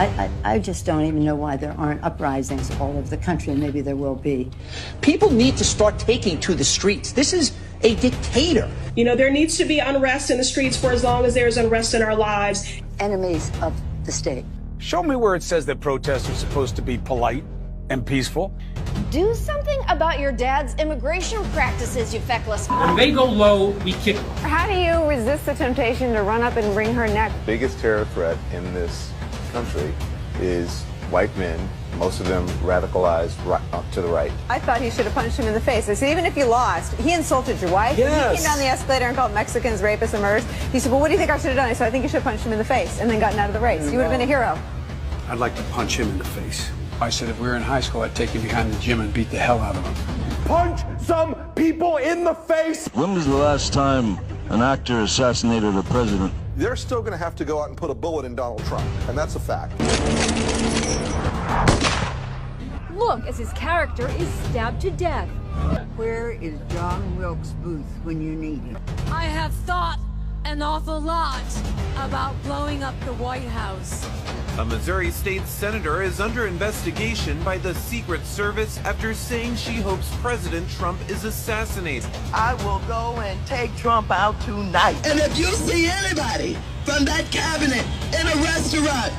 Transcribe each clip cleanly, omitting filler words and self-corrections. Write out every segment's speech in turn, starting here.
I just don't even know why there aren't uprisings all over the country, and maybe there will be. People need to start taking to the streets. This is a dictator. You know, there needs to be unrest in the streets for as long as there's unrest in our lives. Enemies of the state. Show me where it says that protests are supposed to be polite and peaceful. Do something about your dad's immigration practices, you feckless. When they go low, we kick them. How do you resist the temptation to run up and wring her neck? The biggest terror threat in this country is white men, most of them radicalized to the right. I thought he should have punched him in the face. I said, even if you lost, he insulted your wife. Yes. He came down the escalator and called Mexicans rapists and murderers. He said, well, what do you think I should have done? I said, I think you should have punched him in the face and then gotten out of the race. You would have been a hero. I'd like to punch him in the face. I said if we were in high school, I'd take him behind the gym and beat the hell out of him. Punch some people in the face! When was the last time an actor assassinated a president? They're still going to have to go out and put a bullet in Donald Trump, and that's a fact. Look as his character is stabbed to death. Where is John Wilkes Booth when you need him? I have thought an awful lot about blowing up the White House. A Missouri state senator is under investigation by the Secret Service after saying she hopes President Trump is assassinated. I will go and take Trump out tonight. And if you see anybody from that cabinet in a restaurant,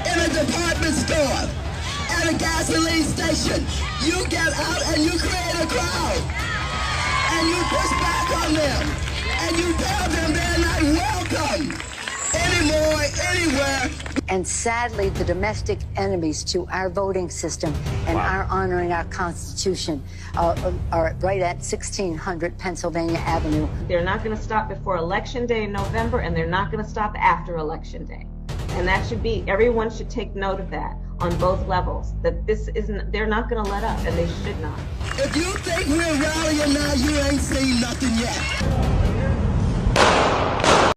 in a department store, at a gasoline station, you get out and you create a crowd. And you push back on them. And you tell them they're not welcome anymore, anywhere. And sadly, the domestic enemies to our voting system and our honoring our Constitution are right at 1600 Pennsylvania Avenue. They're not going to stop before Election Day in November, and they're not going to stop after Election Day. And that should be, everyone should take note of that on both levels, that this isn't, they're not going to let up, and they should not. If you think we're rallying now, you ain't seen nothing yet.